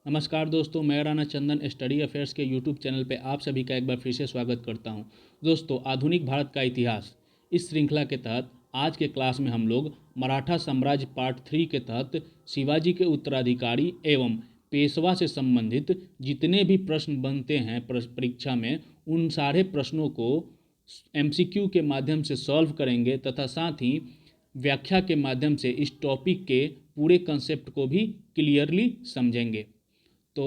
नमस्कार दोस्तों, मैं राणा चंदन स्टडी अफेयर्स के यूट्यूब चैनल पे आप सभी का एक बार फिर से स्वागत करता हूं। दोस्तों, आधुनिक भारत का इतिहास इस श्रृंखला के तहत आज के क्लास में हम लोग मराठा साम्राज्य पार्ट 3 के तहत शिवाजी के उत्तराधिकारी एवं पेशवा से संबंधित जितने भी प्रश्न बनते हैं परीक्षा में, उन सारे प्रश्नों को MCQ के माध्यम से सॉल्व करेंगे तथा साथ ही व्याख्या के माध्यम से इस टॉपिक के पूरे कंसेप्ट को भी क्लियरली समझेंगे। तो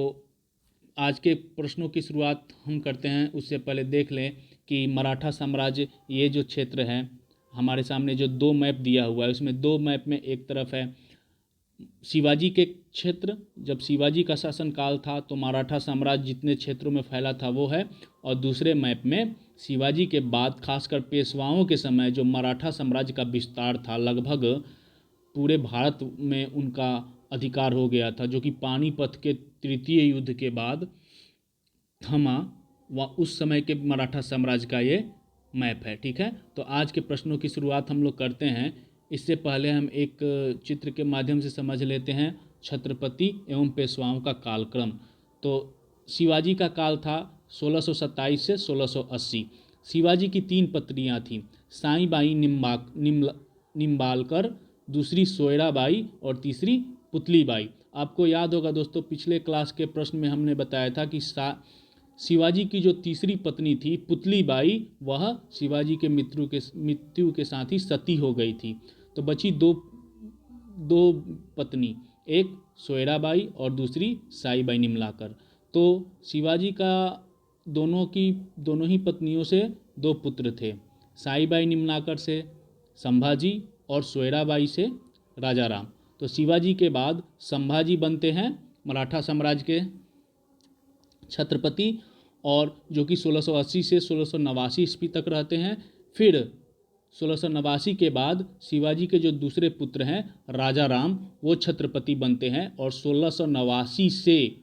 आज के प्रश्नों की शुरुआत हम करते हैं। उससे पहले देख लें कि मराठा साम्राज्य ये जो क्षेत्र है, हमारे सामने जो दो मैप दिया हुआ है, उसमें दो मैप में एक तरफ है शिवाजी के क्षेत्र। जब शिवाजी का शासनकाल था तो मराठा साम्राज्य जितने क्षेत्रों में फैला था वो है, और दूसरे मैप में शिवाजी के बाद खासकर पेशवाओं के समय जो मराठा साम्राज्य का विस्तार था, लगभग पूरे भारत में उनका अधिकार हो गया था, जो कि पानीपत के तृतीय युद्ध के बाद थमा। वह उस समय के मराठा साम्राज्य का ये मैप है। ठीक है, तो आज के प्रश्नों की शुरुआत हम लोग करते हैं। इससे पहले हम एक चित्र के माध्यम से समझ लेते हैं छत्रपति एवं पेशवाओं का कालक्रम। तो शिवाजी का काल था 1627 से 1680। शिवाजी की तीन पत्नियां थीं, साईबाई निम्बालकर, दूसरी सोयराबाई और तीसरी पुतलीबाई। आपको याद होगा दोस्तों, पिछले क्लास के प्रश्न में हमने बताया था कि शिवाजी की जो तीसरी पत्नी थी पुतलीबाई, वह शिवाजी के मृत्यु के साथ ही सती हो गई थी। तो बची दो पत्नी, एक सोयराबाई और दूसरी साईबाई निम्लाकर। तो शिवाजी का दोनों ही पत्नियों से दो पुत्र थे, साईबाई निम्लाकर से संभाजी और सोयराबाई से राजाराम। तो शिवाजी के बाद संभाजी बनते हैं मराठा साम्राज्य के छत्रपति, और जो कि 1680 से 1689 ईस्वी तक रहते हैं। फिर 1689 के बाद शिवाजी के जो दूसरे पुत्र हैं राजाराम, वो छत्रपति बनते हैं, और 1689 से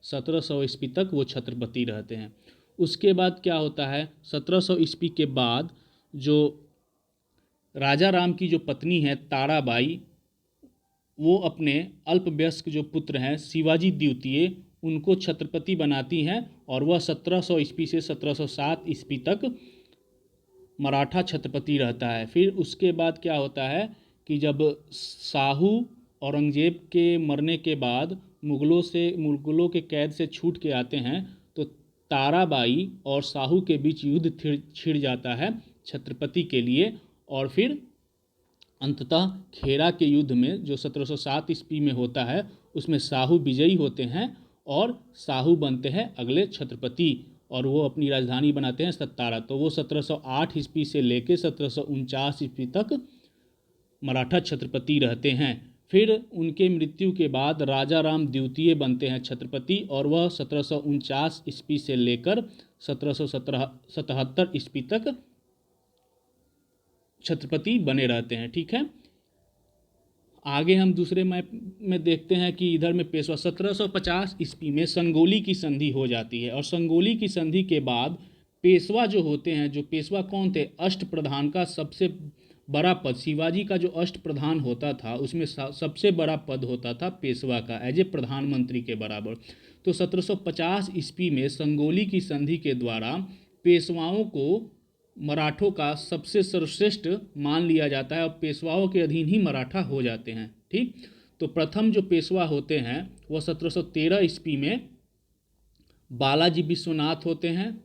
1700 ईस्वी तक वो छत्रपति रहते हैं। उसके बाद क्या होता है, 1700 ईस्वी के बाद जो राजाराम की जो पत्नी है ताराबाई, वो अपने अल्पवयस्क जो पुत्र हैं शिवाजी द्वितीय, उनको छत्रपति बनाती हैं, और वह 1700 ईस्वी से 1707 ईस्वी तक मराठा छत्रपति रहता है। फिर उसके बाद क्या होता है कि जब शाहू औरंगजेब के मरने के बाद मुगलों के कैद से छूट के आते हैं, तो ताराबाई और शाहू के बीच युद्ध छिड़ जाता है छत्रपति के लिए, और फिर अंततः खेड़ा के युद्ध में जो 1707 ईस्वी में होता है, उसमें शाहू विजयी होते हैं और शाहू बनते हैं अगले छत्रपति, और वो अपनी राजधानी बनाते हैं सत्तारा। तो वो 1708 ईस्वी से लेकर 1749 ईस्वी तक मराठा छत्रपति रहते हैं। फिर उनके मृत्यु के बाद राजाराम द्वितीय बनते हैं छत्रपति, और वह 1749 ईस्वी से लेकर 1777 ईस्वी तक छत्रपति बने रहते हैं। ठीक है, आगे हम दूसरे मैप में देखते हैं कि इधर में पेशवा 1750 ईस्वी में संगोली की संधि हो जाती है, और संगोली की संधि के बाद पेशवा जो होते हैं, जो पेशवा कौन थे, अष्टप्रधान का सबसे बड़ा पद, शिवाजी का जो अष्टप्रधान होता था उसमें सबसे बड़ा पद होता था पेशवा का, एज ए प्रधानमंत्री के बराबर। तो 1750 ईस्वी में संगोली की संधि के द्वारा पेशवाओं को मराठों का सबसे सर्वश्रेष्ठ मान लिया जाता है, और पेशवाओं के अधीन ही मराठा हो जाते हैं। ठीक, तो प्रथम जो पेशवा होते हैं वह 1713 ईस्वी में बालाजी विश्वनाथ होते हैं,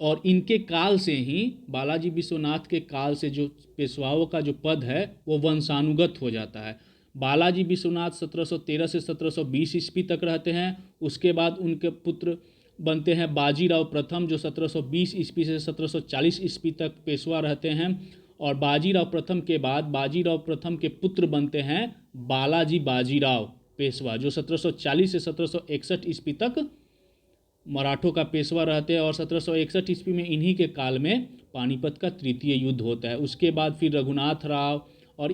और इनके काल से ही, बालाजी विश्वनाथ के काल से जो पेशवाओं का जो पद है वो वंशानुगत हो जाता है। बालाजी विश्वनाथ 1713 से 1720 ईस्वी तक रहते हैं। उसके बाद उनके पुत्र बनते हैं बाजीराव प्रथम, जो 1720 ईस्वी से 1740 ईस्वी तक पेशवा रहते हैं, और बाजीराव प्रथम के बाद बाजीराव प्रथम के पुत्र बनते हैं बालाजी बाजीराव पेशवा, जो 1740 से 1761 ईस्वी तक मराठों का पेशवा रहते हैं, और 1761 ईस्वी में इन्हीं के काल में पानीपत का तृतीय युद्ध होता है। उसके बाद फिर रघुनाथ राव और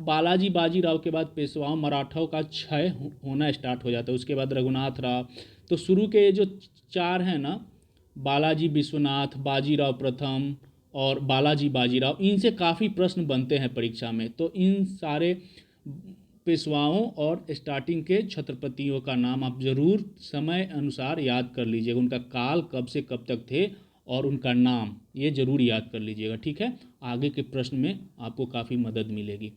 बालाजी बाजीराव के बाद पेशवाओं मराठों का क्षय होना स्टार्ट हो जाता है। उसके बाद रघुनाथ राव। तो शुरू के जो चार हैं ना, बालाजी विश्वनाथ, बाजीराव प्रथम और बालाजी बाजीराव, इनसे काफ़ी प्रश्न बनते हैं परीक्षा में। तो इन सारे पेशवाओं और स्टार्टिंग के छत्रपतियों का नाम आप जरूर समय अनुसार याद कर लीजिएगा, उनका काल कब से कब तक थे और उनका नाम ये जरूर याद कर लीजिएगा, ठीक है। आगे के प्रश्न में आपको काफ़ी मदद मिलेगी।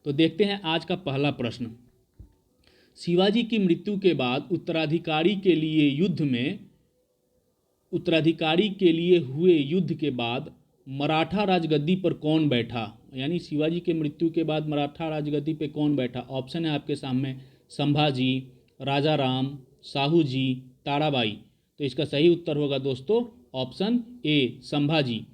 तो देखते हैं आज का पहला प्रश्न। शिवाजी की मृत्यु के बाद उत्तराधिकारी के लिए हुए युद्ध के बाद मराठा राजगद्दी पर कौन बैठा, यानी शिवाजी के मृत्यु के बाद मराठा राजगद्दी पे कौन बैठा। ऑप्शन है आपके सामने संभाजी, राजा राम, साहू जी, ताराबाई। तो इसका सही उत्तर होगा दोस्तों ऑप्शन ए संभाजी।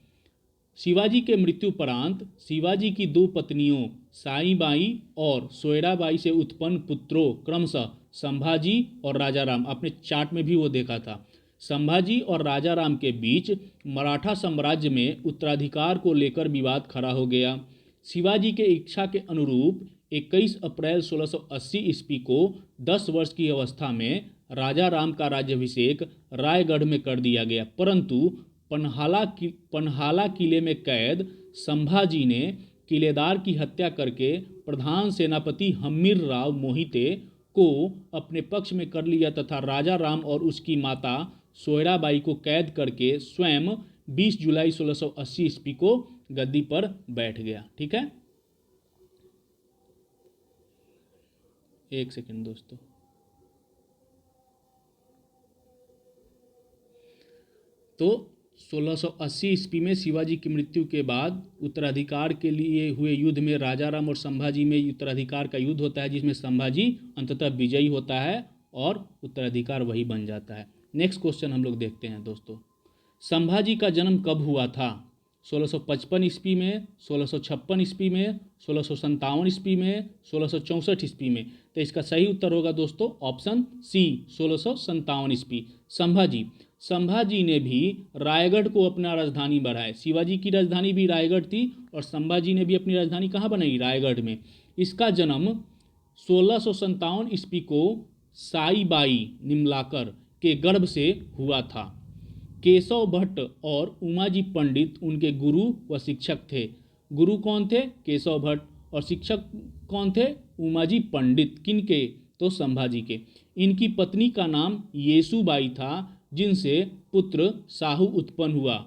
शिवाजी के मृत्युपरांत शिवाजी की दो पत्नियों साईबाई और सोयराबाई से उत्पन्न पुत्रों क्रमशः संभाजी और राजाराम, आपने चार्ट में भी वो देखा था, संभाजी और राजाराम के बीच मराठा साम्राज्य में उत्तराधिकार को लेकर विवाद खड़ा हो गया। शिवाजी के इच्छा के अनुरूप 21 अप्रैल 1680 ईस्वी को 10 वर्ष की अवस्था में राजाराम का राज्याभिषेक रायगढ़ में कर दिया गया, परंतु पन्हाला किले में कैद संभाजी ने किलेदार की हत्या करके प्रधान सेनापति हम्मीर राव मोहिते को अपने पक्ष में कर लिया तथा राजा राम और उसकी माता सोयराबाई को कैद करके स्वयं 20 जुलाई 1680 ईस्वी को गद्दी पर बैठ गया, ठीक है। एक सेकंड दोस्तों। तो 1680 ईस्वी में शिवाजी की मृत्यु के बाद उत्तराधिकार के लिए हुए युद्ध में राजाराम और संभाजी में उत्तराधिकार का युद्ध होता है, जिसमें संभाजी अंततः विजयी होता है और उत्तराधिकार वही बन जाता है। नेक्स्ट क्वेश्चन हम लोग देखते हैं दोस्तों। संभाजी का जन्म कब हुआ था? 1655 ईस्वी में, 1656 ईस्वी में, 1657 ईस्वी में, 1664 ईस्वी में। तो इसका सही उत्तर होगा दोस्तों ऑप्शन सी 1657 ईस्वी। संभाजी ने भी रायगढ़ को अपना राजधानी बनाया। शिवाजी की राजधानी भी रायगढ़ थी और संभाजी ने भी अपनी राजधानी कहाँ बनाई? रायगढ़ में। इसका जन्म 1657 ईस्वी को साईबाई निम्लाकर के गर्भ से हुआ था। केशव भट्ट और उमाजी पंडित उनके गुरु व शिक्षक थे। गुरु कौन थे? केशव भट्ट। और शिक्षक कौन थे? उमाजी पंडित। किनके? तो संभाजी के। इनकी पत्नी का नाम येसुबाई था, जिनसे पुत्र साहू उत्पन्न हुआ।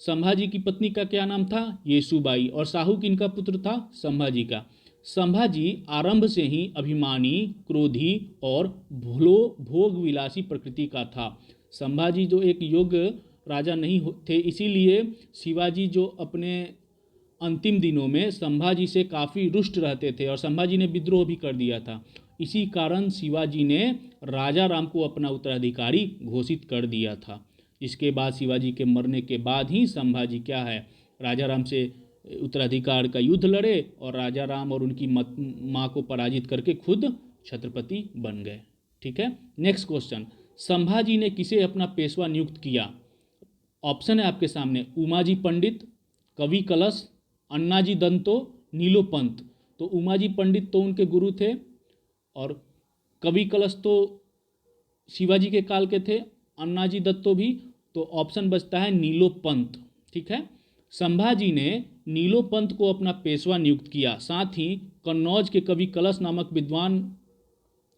संभाजी की पत्नी का क्या नाम था? येसुबाई। और साहू किनका पुत्र था? संभाजी का। संभाजी आरंभ से ही अभिमानी, क्रोधी और भोग विलासी प्रकृति का था। संभाजी जो एक योग्य राजा नहीं थे, इसीलिए शिवाजी जो अपने अंतिम दिनों में संभाजी से काफ़ी रुष्ट रहते थे और संभाजी ने विद्रोह भी कर दिया था। इसी कारण शिवाजी ने राजा राम को अपना उत्तराधिकारी घोषित कर दिया था। इसके बाद शिवाजी के मरने के बाद ही संभाजी क्या है, राजा राम से उत्तराधिकार का युद्ध लड़े और राजा राम और उनकी माँ को पराजित करके खुद छत्रपति बन गए, ठीक है। Next question. संभाजी ने किसे अपना पेशवा नियुक्त किया? ऑप्शन है आपके सामने उमाजी पंडित, कवि कलश, अन्नाजी दंतो, नीलोपंत। तो उमाजी पंडित तो उनके गुरु थे और कवि कलश तो शिवाजी के काल के थे, अन्नाजी दत्तो भी। तो ऑप्शन बचता है नीलोपंत, ठीक है। संभाजी ने नीलोपंत को अपना पेशवा नियुक्त किया। साथ ही कन्नौज के कवि कलश नामक विद्वान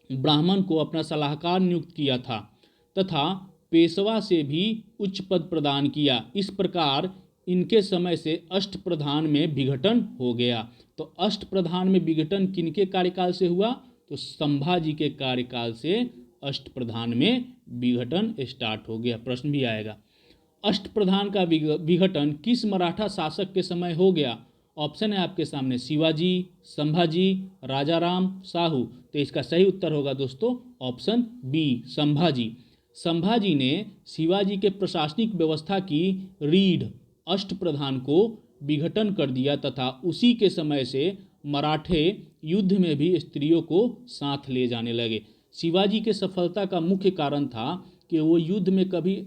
ब्राह्मण को अपना सलाहकार नियुक्त किया था तथा पेशवा से भी उच्च पद प्रदान किया। इस प्रकार इनके समय से अष्टप्रधान में विघटन हो गया। तो अष्टप्रधान में विघटन किनके कार्यकाल से हुआ? तो संभाजी के कार्यकाल से अष्टप्रधान में विघटन स्टार्ट हो गया। प्रश्न भी आएगा, अष्टप्रधान का विघटन किस मराठा शासक के समय हो गया? ऑप्शन है आपके सामने शिवाजी, संभाजी, राजाराम, साहू। तो इसका सही उत्तर होगा दोस्तों ऑप्शन बी संभाजी। संभाजी ने शिवाजी के प्रशासनिक व्यवस्था की रीढ़ अष्टप्रधान को विघटन कर दिया तथा उसी के समय से मराठे युद्ध में भी स्त्रियों को साथ ले जाने लगे। शिवाजी के सफलता का मुख्य कारण था कि वो युद्ध में कभी,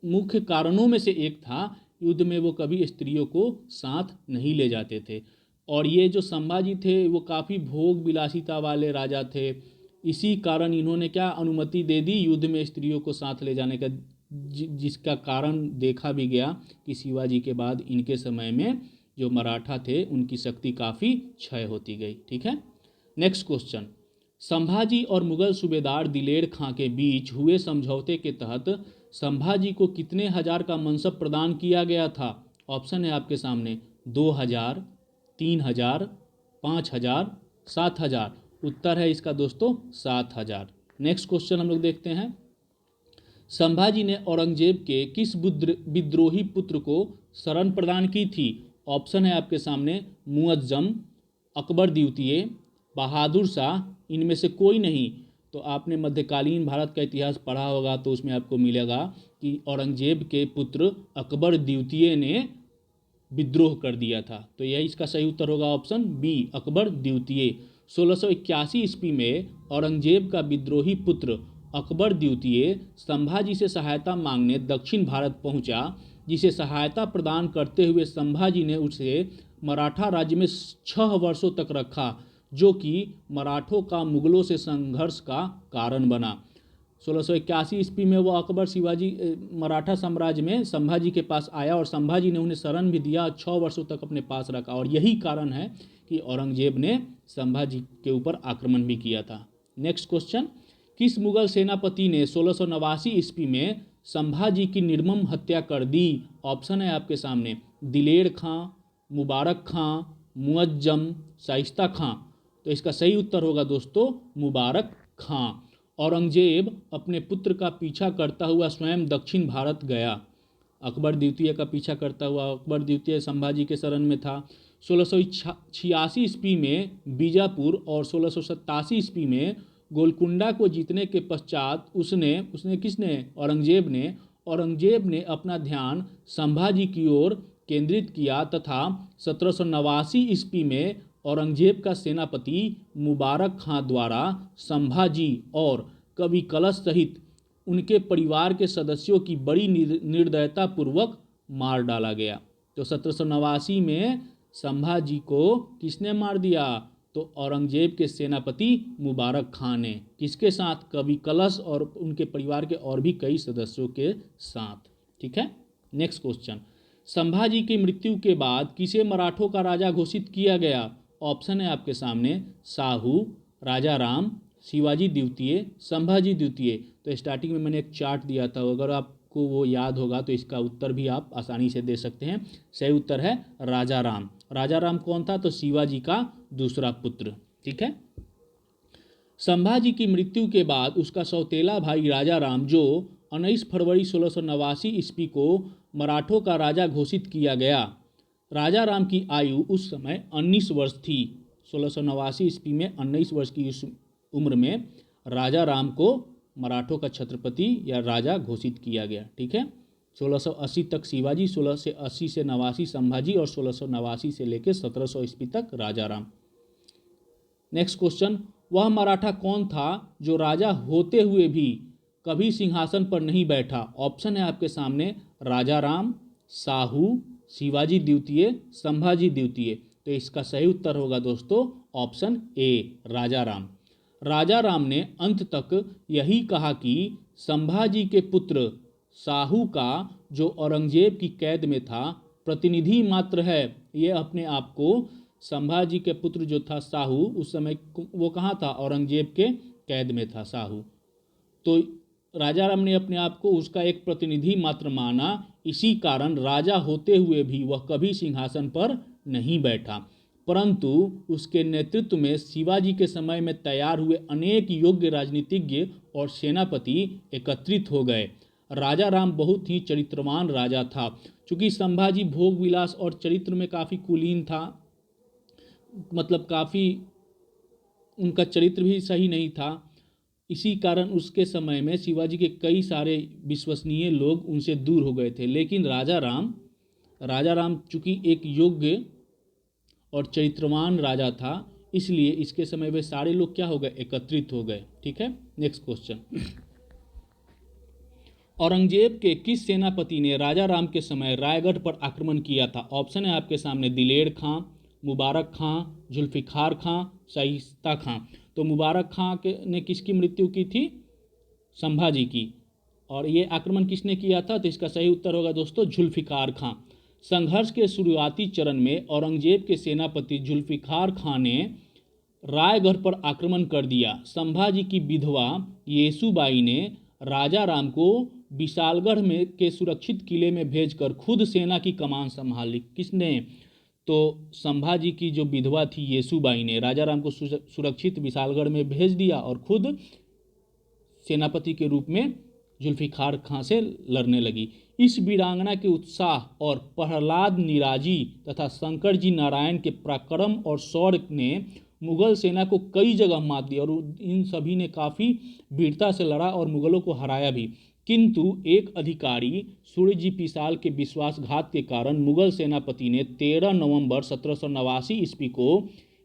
मुख्य कारणों में से एक था, युद्ध में वो कभी स्त्रियों को साथ नहीं ले जाते थे। और ये जो संभाजी थे वो काफ़ी भोग विलासिता वाले राजा थे। इसी कारण इन्होंने क्या अनुमति दे दी युद्ध में स्त्रियों को साथ ले जाने का, जिसका कारण देखा भी गया कि शिवाजी के बाद इनके समय में जो मराठा थे उनकी शक्ति काफ़ी क्षय होती गई, ठीक है। नेक्स्ट क्वेश्चन, संभाजी और मुगल सूबेदार दिलेर खां के बीच हुए समझौते के तहत संभाजी को कितने हजार का मनसब प्रदान किया गया था? ऑप्शन है आपके सामने 2000, 3000, 5000, 7000। उत्तर है इसका दोस्तों 7000। नेक्स्ट क्वेश्चन हम लोग देखते हैं, संभाजी ने औरंगजेब के किस विद्रोही पुत्र को शरण प्रदान की थी? ऑप्शन है आपके सामने मुअज्जम, अकबर द्वितीय, बहादुर शाह, इनमें से कोई नहीं। तो आपने मध्यकालीन भारत का इतिहास पढ़ा होगा तो उसमें आपको मिलेगा कि औरंगजेब के पुत्र अकबर द्वितीय ने विद्रोह कर दिया था। तो यही इसका सही उत्तर होगा ऑप्शन बी, अकबर द्वितीय। 1681 ईस्वी में औरंगजेब का विद्रोही पुत्र अकबर द्वितीय संभाजी से सहायता मांगने दक्षिण भारत पहुंचा, जिसे सहायता प्रदान करते हुए संभाजी ने उसे मराठा राज्य में 6 वर्षों तक रखा, जो कि मराठों का मुगलों से संघर्ष का कारण बना। 1681 ईस्वी में वो अकबर शिवाजी मराठा साम्राज्य में संभाजी के पास आया और संभाजी ने उन्हें शरण भी दिया, 6 वर्षों तक अपने पास रखा, और यही कारण है कि औरंगजेब ने संभाजी के ऊपर आक्रमण भी किया था। नेक्स्ट क्वेश्चन, किस मुगल सेनापति ने 1689 ईस्वी में संभाजी की निर्मम हत्या कर दी? ऑप्शन है आपके सामने दिलेर खां, मुबारक खां, मुअज्जम, शाइस्ता खां। तो इसका सही उत्तर होगा दोस्तों मुबारक खां। औरंगजेब अपने पुत्र का पीछा करता हुआ स्वयं दक्षिण भारत गया। अकबर द्वितीय का पीछा करता हुआ अकबर द्वितीय संभाजी के शरण में था। 1686 ईस्वी में बीजापुर और 1687 ईस्वी में गोलकुंडा को जीतने के पश्चात औरंगजेब ने अपना ध्यान संभाजी की ओर केंद्रित किया तथा 1789 ईस्वी में औरंगजेब का सेनापति मुबारक खां द्वारा संभाजी और कवि कलश सहित उनके परिवार के सदस्यों की बड़ी निर्दयतापूर्वक मार डाला गया। तो 1789 में संभाजी को किसने मार दिया? तो औरंगजेब के सेनापति मुबारक खां ने। किसके साथ? कवि कलश और उनके परिवार के और भी कई सदस्यों के साथ। ठीक है। नेक्स्ट क्वेश्चन, संभाजी की मृत्यु के बाद किसे मराठों का राजा घोषित किया गया? ऑप्शन है आपके सामने साहू, राजा राम, शिवाजी द्वितीय, संभाजी द्वितीय। तो स्टार्टिंग में मैंने एक चार्ट दिया था, अगर आपको वो याद होगा तो इसका उत्तर भी आप आसानी से दे सकते हैं। सही उत्तर है राजा राम। राजा राम कौन था? तो शिवाजी का दूसरा पुत्र। ठीक है। संभाजी की मृत्यु के बाद उसका सौतेला भाई राजा राम, जो 19 फरवरी 1689 ईस्वी को मराठों का राजा घोषित किया गया। राजा राम की आयु उस समय 19 वर्ष थी। 1689 ईस्वी में 19 वर्ष की उस उम्र में राजा राम को मराठों का छत्रपति या राजा घोषित किया गया। ठीक है। 1680 तक शिवाजी, 1680 से 89 संभाजी और 1689 से लेकर 1700 ईस्वी तक राजा राम। नेक्स्ट क्वेश्चन, वह मराठा कौन था जो राजा होते हुए भी कभी सिंहासन पर नहीं बैठा? ऑप्शन है आपके सामने राजा राम, साहू, शिवाजी द्वितीय, संभाजी द्वितीय। तो इसका सही उत्तर होगा दोस्तों ऑप्शन ए, राजा राम। राजा राम ने अंत तक यही कहा कि संभाजी के पुत्र साहू का, जो औरंगजेब की कैद में था, प्रतिनिधि मात्र है। ये अपने आप को, संभाजी के पुत्र जो था साहू, उस समय वो कहाँ था? औरंगजेब के कैद में था साहू। तो राजा राम ने अपने आप को उसका एक प्रतिनिधि मात्र माना। इसी कारण राजा होते हुए भी वह कभी सिंहासन पर नहीं बैठा, परंतु उसके नेतृत्व में शिवाजी के समय में तैयार हुए अनेक योग्य राजनीतिज्ञ और सेनापति एकत्रित हो गए। राजा राम बहुत ही चरित्रवान राजा था। चूँकि संभाजी भोग विलास और चरित्र में काफ़ी कुलीन था, मतलब काफ़ी उनका चरित्र भी सही नहीं था, इसी कारण उसके समय में शिवाजी के कई सारे विश्वसनीय लोग उनसे दूर हो गए थे। लेकिन राजा राम चूँकि एक योग्य और चरित्रवान राजा था, इसलिए इसके समय वे सारे लोग क्या हो गए? एकत्रित हो गए। ठीक है। नेक्स्ट क्वेश्चन, औरंगजेब के किस सेनापति ने राजा राम के समय रायगढ़ पर आक्रमण किया था? ऑप्शन है आपके सामने दिलेर खां, मुबारक खां, जुल्फिकार खां, शाइस्ता खां। तो मुबारक खां ने किसकी मृत्यु की थी? संभाजी की। और ये आक्रमण किसने किया था? तो इसका सही उत्तर होगा दोस्तों जुल्फिकार खां। संघर्ष के शुरुआती चरण में औरंगजेब के सेनापति जुल्फिकार खां ने रायगढ़ पर आक्रमण कर दिया। संभाजी की विधवा येसुबाई ने राजा राम को विशालगढ़ में के सुरक्षित किले में भेजकर खुद सेना की कमान संभाल ली। किसने? तो संभाजी की जो विधवा थी येसुबाई ने राजा राम को सुरक्षित विशालगढ़ में भेज दिया और खुद सेनापति के रूप में जुल्फिकार खां से लड़ने लगी। इस वीरांगना के उत्साह और प्रहलाद निराजी तथा शंकर जी नारायण के पराक्रम और शौर्य ने मुगल सेना को कई जगह मात दी और इन सभी ने काफ़ी वीरता से लड़ा और मुगलों को हराया भी। किंतु एक अधिकारी सूर्यजी पिसाल के विश्वासघात के कारण मुगल सेनापति ने 13 नवंबर 1789 ईस्वी को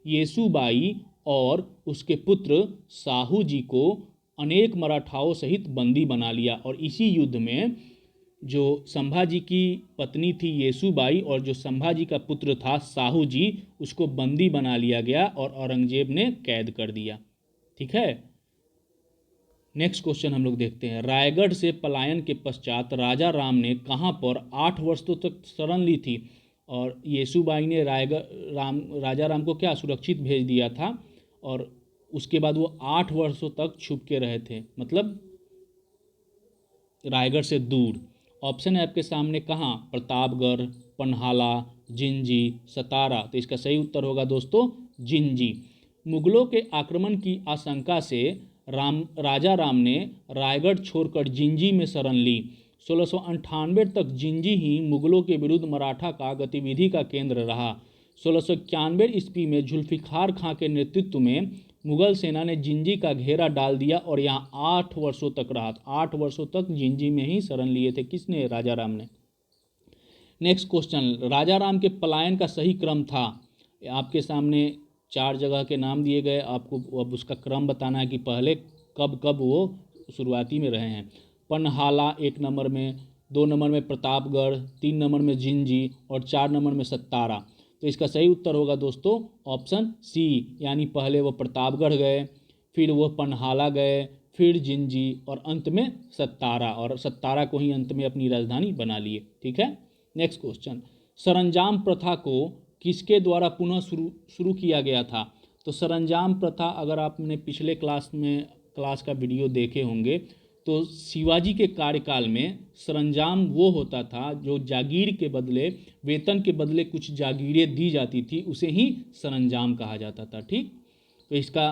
येसुबाई और उसके पुत्र साहू जी को अनेक मराठाओं सहित बंदी बना लिया और इसी युद्ध में जो संभाजी की पत्नी थी येसुबाई और जो संभाजी का पुत्र था साहू जी, उसको बंदी बना लिया गया और औरंगजेब ने कैद कर दिया। ठीक है, नेक्स्ट क्वेश्चन हम लोग देखते हैं। रायगढ़ से पलायन के पश्चात राजा राम ने कहाँ पर 8 वर्षों तक शरण ली थी? और येसुबाई ने राजा राम को क्या सुरक्षित भेज दिया था और उसके बाद वो 8 वर्षों तक छुप के रहे थे, मतलब रायगढ़ से दूर। ऑप्शन है आपके सामने कहाँ? प्रतापगढ़, पन्हाला, जिंजी, सतारा। तो इसका सही उत्तर होगा दोस्तों जिंजी। मुगलों के आक्रमण की आशंका से राजा राम ने रायगढ़ छोड़कर जिंजी में शरण ली। 1698 तक जिंजी ही मुगलों के विरुद्ध मराठा का गतिविधि का केंद्र रहा। 1691 ईस्वी में जुल्फिकार खां के नेतृत्व में मुगल सेना ने जिंजी का घेरा डाल दिया और यहाँ 8 वर्षों तक रहा। 8 वर्षों तक जिंजी में ही शरण लिए थे। किसने? राजा राम ने। नेक्स्ट क्वेश्चन, राजा राम के पलायन का सही क्रम था? आपके सामने 4 जगह के नाम दिए गए, आपको अब उसका क्रम बताना है कि पहले कब कब वो शुरुआती में रहे हैं। पन्हाला 1 नंबर में, 2 नंबर में प्रतापगढ़, 3 नंबर में जिंजी और 4 नंबर में सत्तारा। तो इसका सही उत्तर होगा दोस्तों ऑप्शन सी, यानी पहले वो प्रतापगढ़ गए, फिर वो पन्हाला गए, फिर जिंजी और अंत में सत्तारा, और सत्तारा को ही अंत में अपनी राजधानी बना लिए। ठीक है, नेक्स्ट क्वेश्चन, सरंजाम प्रथा को किसके द्वारा पुनः शुरू किया गया था? तो सरंजाम प्रथा, अगर आपने पिछले क्लास का वीडियो देखे होंगे तो शिवाजी के कार्यकाल में सरंजाम वो होता था जो जागीर के बदले, वेतन के बदले कुछ जागीरें दी जाती थी, उसे ही सरंजाम कहा जाता था। ठीक, तो इसका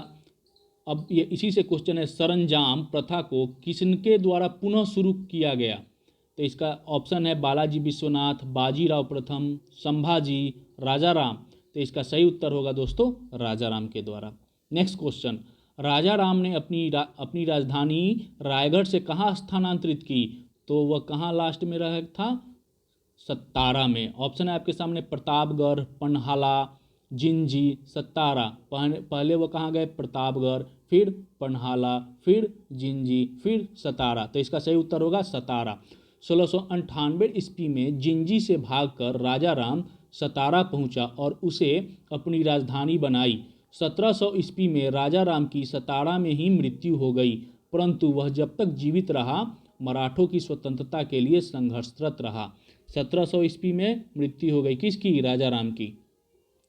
अब ये इसी से क्वेश्चन है, सरंजाम प्रथा को किसके द्वारा पुनः शुरू किया गया? तो इसका ऑप्शन है बालाजी विश्वनाथ, बाजीराव प्रथम, संभाजी, राजा राम। तो इसका सही उत्तर होगा दोस्तों राजा राम के द्वारा। नेक्स्ट क्वेश्चन, राजा राम ने अपनी राजधानी रायगढ़ से कहाँ स्थानांतरित की? तो वह कहाँ लास्ट में रहा था? सत्तारा में। ऑप्शन है आपके सामने प्रतापगढ़, पन्हाला, जिंजी, सत्तारा। पहले वो कहाँ गए? प्रतापगढ़, फिर पन्हाला, फिर जिंजी, फिर सतारा। तो इसका सही उत्तर होगा सतारा। 1698 ईस्वी में जिंजी से भागकर राजा राम सतारा पहुंचा और उसे अपनी राजधानी बनाई। 1700 ईस्वी में राजा राम की सतारा में ही मृत्यु हो गई, परंतु वह जब तक जीवित रहा मराठों की स्वतंत्रता के लिए संघर्षरत रहा। 1700 ईस्वी में मृत्यु हो गई किसकी? राजा राम की।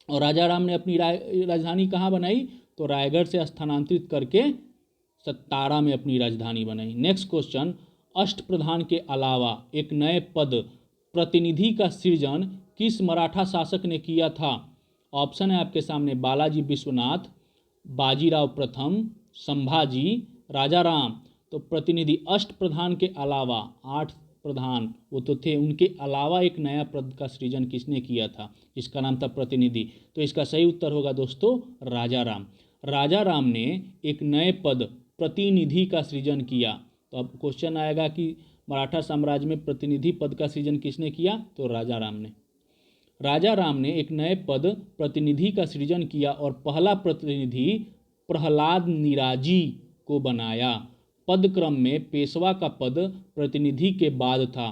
और राजा राम ने अपनी राजधानी कहाँ बनाई? तो रायगढ़ से स्थानांतरित करके सतारा में अपनी राजधानी बनाई। नेक्स्ट क्वेश्चन, अष्टप्रधान के अलावा एक नए पद प्रतिनिधि का सृजन किस मराठा शासक ने किया था? ऑप्शन है आपके सामने बालाजी विश्वनाथ, बाजीराव प्रथम, संभाजी, राजा राम। तो प्रतिनिधि अष्टप्रधान के अलावा 8 प्रधान वो तो थे, उनके अलावा एक नया पद का सृजन किसने किया था? इसका नाम था प्रतिनिधि। तो इसका सही उत्तर होगा दोस्तों राजा राम। राजा राम ने एक नए पद प्रतिनिधि का सृजन किया। तो अब क्वेश्चन आएगा कि मराठा साम्राज्य में प्रतिनिधि पद का सृजन किसने किया? तो राजा राम ने। राजा राम ने एक नए पद प्रतिनिधि का सृजन किया और पहला प्रतिनिधि प्रहलाद निराजी को बनाया। पद क्रम में पेशवा का पद प्रतिनिधि के बाद था।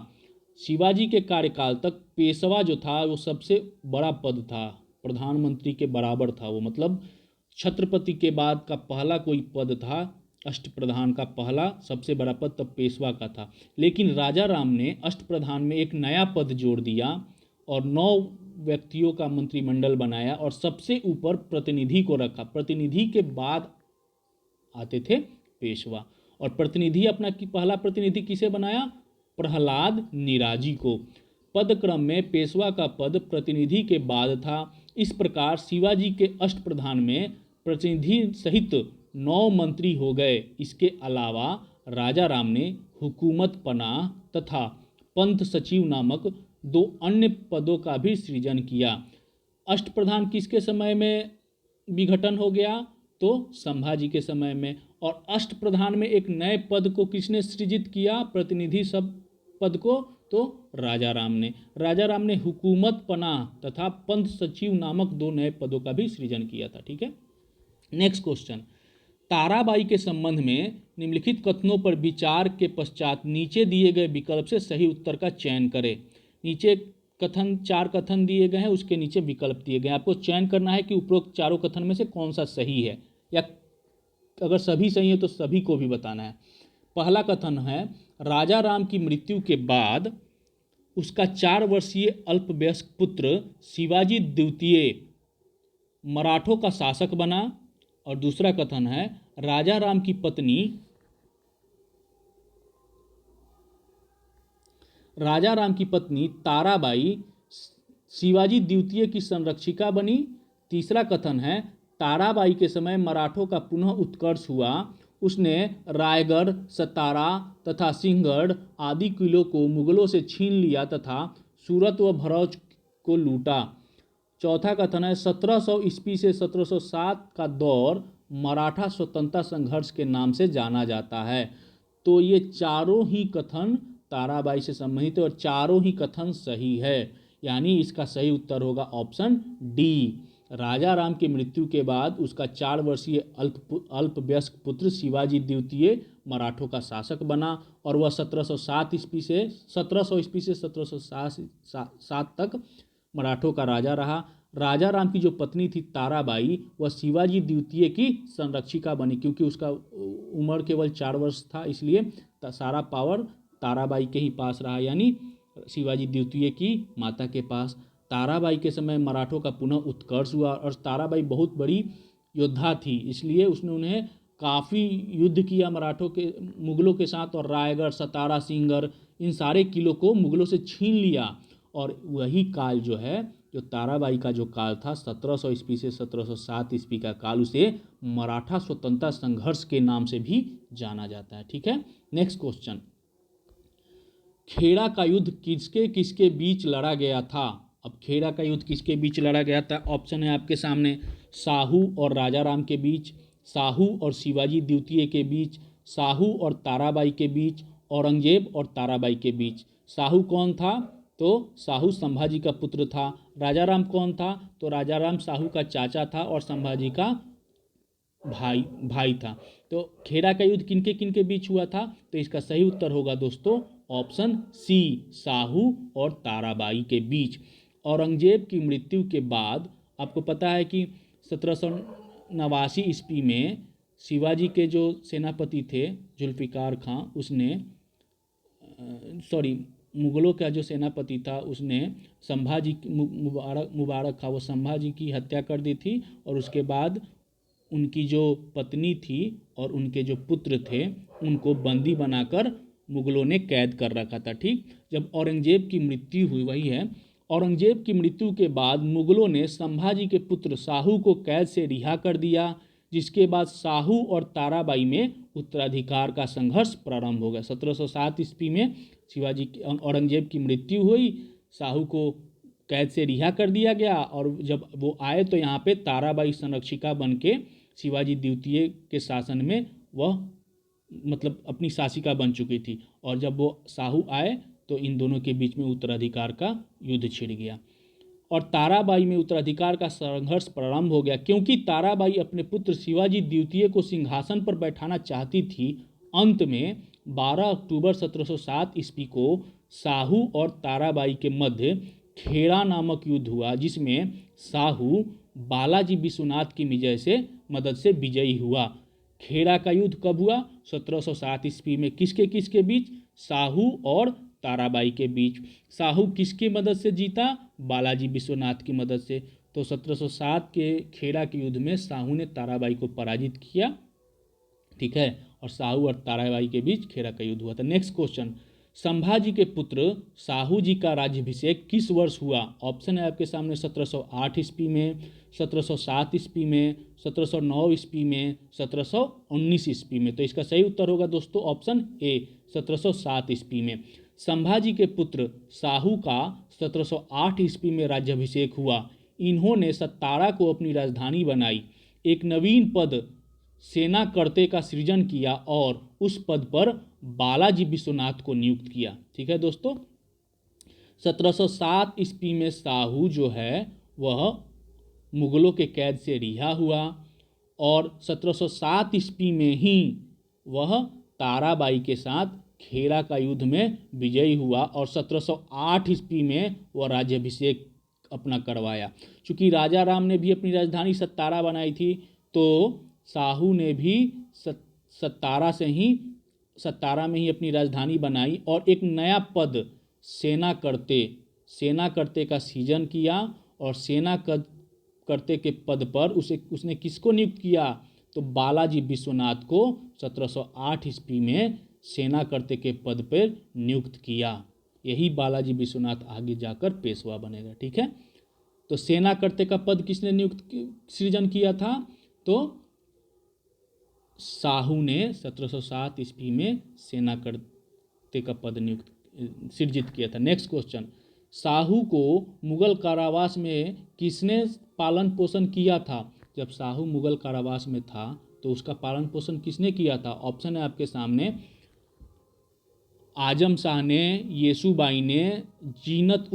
शिवाजी के कार्यकाल तक पेशवा जो था वो सबसे बड़ा पद था, प्रधानमंत्री के बराबर था वो, मतलब छत्रपति के बाद का पहला कोई पद था, अष्टप्रधान का पहला सबसे बड़ा पद तब पेशवा का था। लेकिन राजा राम ने अष्टप्रधान में एक नया पद जोड़ दिया और 9 व्यक्तियों का मंत्रिमंडल बनाया और सबसे ऊपर प्रतिनिधि को रखा। प्रतिनिधि के बाद आते थे पेशवा, और प्रतिनिधि अपना पहला प्रतिनिधि किसे बनाया? प्रहलाद निराजी को। पद क्रम में पेशवा का पद प्रतिनिधि के बाद था। इस प्रकार शिवाजी के अष्टप्रधान में प्रतिनिधि सहित 9 मंत्री हो गए। इसके अलावा राजा राम ने हुकूमत पनाह तथा पंथ सचिव नामक 2 अन्य पदों का भी सृजन किया। अष्टप्रधान किसके समय में विघटन हो गया? तो संभाजी के समय में। और अष्टप्रधान में एक नए पद को किसने सृजित किया? प्रतिनिधि सब पद को तो राजा राम ने। राजा राम ने हुकूमत पनाह तथा पंथ सचिव नामक 2 नए पदों का भी सृजन किया था। ठीक है, नेक्स्ट क्वेश्चन। ताराबाई के संबंध में निम्नलिखित कथनों पर विचार के पश्चात नीचे दिए गए विकल्प से सही उत्तर का चयन करें। नीचे कथन 4 कथन दिए गए हैं, उसके नीचे विकल्प दिए गए हैं। आपको चयन करना है कि उपरोक्त चारों कथन में से कौन सा सही है, या अगर सभी सही है तो सभी को भी बताना है। पहला कथन है, राजा राम की मृत्यु के बाद उसका 4 वर्षीय अल्पवयस्क पुत्र शिवाजी द्वितीय मराठों का शासक बना। और दूसरा कथन है, राजा राम की पत्नी ताराबाई शिवाजी द्वितीय की संरक्षिका बनी। तीसरा कथन है, ताराबाई के समय मराठों का पुनः उत्कर्ष हुआ। उसने रायगढ़, सतारा तथा सिंहगढ़ आदि किलों को मुगलों से छीन लिया तथा सूरत व भरौच को लूटा। चौथा कथन है, 1700 ईस्वी से 1707 का दौर मराठा स्वतंत्रता संघर्ष के नाम से जाना जाता है। तो ये चारों ही कथन ताराबाई से संबंधित है और चारों ही कथन सही है, यानी इसका सही उत्तर होगा ऑप्शन डी। राजा राम की मृत्यु के बाद उसका 4 वर्षीय अल्पवयस्क पुत्र शिवाजी द्वितीय मराठों का शासक बना और वह 1700 ईस्वी से 1707 तक मराठों का राजा रहा। राजा राम की जो पत्नी थी ताराबाई, वह शिवाजी द्वितीय की संरक्षिका बनी। क्योंकि उसका उम्र केवल 4 वर्ष था, इसलिए सारा पावर ताराबाई के ही पास रहा, यानी शिवाजी द्वितीय की माता के पास। ताराबाई के समय मराठों का पुनः उत्कर्ष हुआ और ताराबाई बहुत बड़ी योद्धा थी, इसलिए उसने उन्हें काफ़ी युद्ध किया मुगलों के साथ, और रायगढ़, सतारा, सिंहगढ़ इन सारे किलों को मुगलों से छीन लिया। और वही काल जो है, जो ताराबाई का जो काल था 1700 ईस्वी से 1707 ईस्वी का काल, उसे मराठा स्वतंत्रता संघर्ष के नाम से भी जाना जाता है। ठीक है, नेक्स्ट क्वेश्चन। खेड़ा का युद्ध किसके किसके बीच लड़ा गया था? अब खेड़ा का युद्ध किसके बीच लड़ा गया था? ऑप्शन है आपके सामने, साहू और राजा राम के बीच, साहू और शिवाजी द्वितीय के बीच, साहू और ताराबाई के बीच, औरंगजेब और ताराबाई के बीच। साहू कौन था? तो साहू संभाजी का पुत्र था। राजा राम कौन था? तो राजा राम साहू का चाचा था और संभाजी का भाई था। तो खेड़ा का युद्ध किनके किनके बीच हुआ था? तो इसका सही उत्तर होगा दोस्तों ऑप्शन सी, साहू और ताराबाई के बीच। औरंगजेब की मृत्यु के बाद आपको पता है कि 1789 ईस्वी में शिवाजी के जो सेनापति थे जुल्फिकार खां, उसने मुगलों का जो सेनापति था उसने संभाजी मुबारक था, वो संभाजी की हत्या कर दी थी। और उसके बाद उनकी जो पत्नी थी और उनके जो पुत्र थे उनको बंदी बनाकर मुगलों ने कैद कर रखा था। ठीक, जब औरंगजेब की मृत्यु हुई, वही है, औरंगजेब की मृत्यु के बाद मुगलों ने संभाजी के पुत्र साहू को कैद से रिहा कर दिया, जिसके बाद साहू और ताराबाई में उत्तराधिकार का संघर्ष प्रारंभ हो गया। 1707 ईस्वी में औरंगजेब की मृत्यु हुई, साहू को कैद से रिहा कर दिया गया, और जब वो आए तो यहाँ पे ताराबाई संरक्षिका बन के शिवाजी द्वितीय के शासन में वह अपनी शासिका बन चुकी थी। और जब वो साहू आए तो इन दोनों के बीच में उत्तराधिकार का युद्ध छिड़ गया और ताराबाई में उत्तराधिकार का संघर्ष प्रारंभ हो गया। क्योंकि ताराबाई अपने पुत्र शिवाजी द्वितीय को सिंहासन पर बैठाना चाहती थी, अंत में 12 अक्टूबर 1707 ईस्वी को साहू और ताराबाई के मध्य खेड़ा नामक युद्ध हुआ, जिसमें साहू बालाजी विश्वनाथ की मदद से विजयी हुआ। खेड़ा का युद्ध कब हुआ? 1707 ईस्वी में। किसके किसके बीच? साहू और ताराबाई के बीच। साहू किसकी मदद से जीता? बालाजी विश्वनाथ की मदद से। तो 1707 के खेड़ा के युद्ध में साहू ने ताराबाई को पराजित किया, ठीक है, और साहू और ताराबाई के बीच खेड़ा का युद्ध हुआ था। नेक्स्ट क्वेश्चन, संभाजी के पुत्र साहू जी का राज्याभिषेक किस वर्ष हुआ? ऑप्शन है आपके सामने 1708 ईस्वी में, 1707 ईस्वी में, 1709 ईस्वी में, 1719 ईस्वी में। तो इसका सही उत्तर होगा दोस्तों ऑप्शन ए 1707 ईस्वी में। संभाजी के पुत्र साहू का 1708 ईस्वी में राज्याभिषेक हुआ। इन्होंने सत्तारा को अपनी राजधानी बनाई, एक नवीन पद सेना कर्ते का सृजन किया और उस पद पर बालाजी विश्वनाथ को नियुक्त किया। ठीक है दोस्तों, 1707 ईस्वी में साहू जो है वह मुगलों के कैद से रिहा हुआ और 1707 ईस्वी में ही वह ताराबाई के साथ खेड़ा का युद्ध में विजयी हुआ और 1708 ईस्वी में वह राज्याभिषेक अपना करवाया। चूँकि राजा राम ने भी अपनी राजधानी सत्तारा बनाई थी, तो साहू ने भी सत्तारा में ही अपनी राजधानी बनाई और एक नया पद सेना करते का सृजन किया और सेना करते के पद पर उसने किसको नियुक्त किया? तो बालाजी विश्वनाथ को 1708 ईस्वी में सेना करते के पद पर नियुक्त किया। यही बालाजी विश्वनाथ आगे जाकर पेशवा बनेगा। ठीक है, तो सेना करते का पद किसने सृजन किया था? तो साहू ने 1707 ईस्वी में सेना करते का पद सृजित किया था। नेक्स्ट क्वेश्चन, साहू को मुगल कारावास में किसने पालन पोषण किया था? जब साहू मुगल कारावास में था तो उसका पालन पोषण किसने किया था? ऑप्शन है आपके सामने, आजम शाह ने, येसुबाई ने, जीनत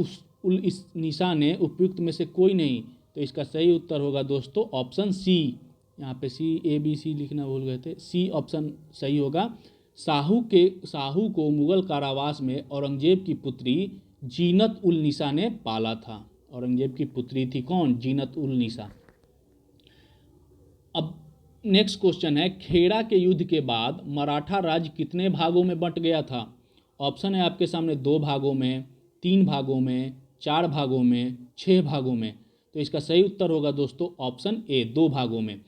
उल निसा ने, उपयुक्त में से कोई नहीं। तो इसका सही उत्तर होगा दोस्तों ऑप्शन सी। यहाँ पे सी ABC लिखना भूल गए थे, सी ऑप्शन सही होगा। साहू को मुगल कारावास में औरंगजेब की पुत्री जीनत उल निसा ने पाला था। औरंगजेब की पुत्री थी कौन? जीनत उल निसा। अब नेक्स्ट क्वेश्चन है, खेड़ा के युद्ध के बाद मराठा राज्य कितने भागों में बंट गया था? ऑप्शन है आपके सामने 2 भागों में, 3 भागों में, 4 भागों में, 6 भागों में। तो इसका सही उत्तर होगा दोस्तों ऑप्शन ए 2 भागों में।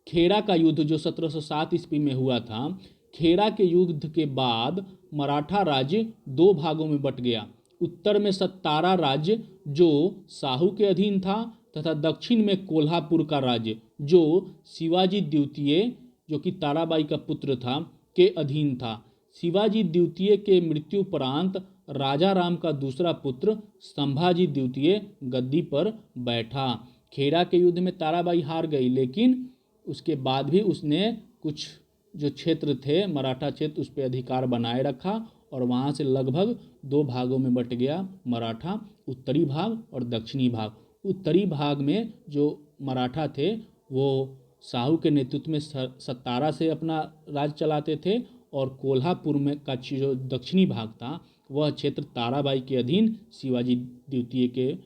खेड़ा का युद्ध जो 1707 ईस्वी में हुआ था, खेड़ा के युद्ध के बाद मराठा राज्य 2 भागों में बट गया। उत्तर में सत्तारा राज्य जो साहू के अधीन था तथा दक्षिण में कोल्हापुर का राज्य जो शिवाजी द्वितीय, जो कि ताराबाई का पुत्र था, के अधीन था। शिवाजी द्वितीय के मृत्युपरांत राजा राम का दूसरा पुत्र संभाजी द्वितीय गद्दी पर बैठा। खेड़ा के युद्ध में ताराबाई हार गई, लेकिन उसके बाद भी उसने कुछ जो क्षेत्र थे मराठा क्षेत्र, उस पर अधिकार बनाए रखा और वहाँ से लगभग 2 भागों में बट गया मराठा, उत्तरी भाग और दक्षिणी भाग। उत्तरी भाग में जो मराठा थे वो साहू के नेतृत्व में सत्तारा से अपना राज चलाते थे और कोल्हापुर में का जो दक्षिणी भाग था वह क्षेत्र ताराबाई के अधीन, शिवाजी द्वितीय के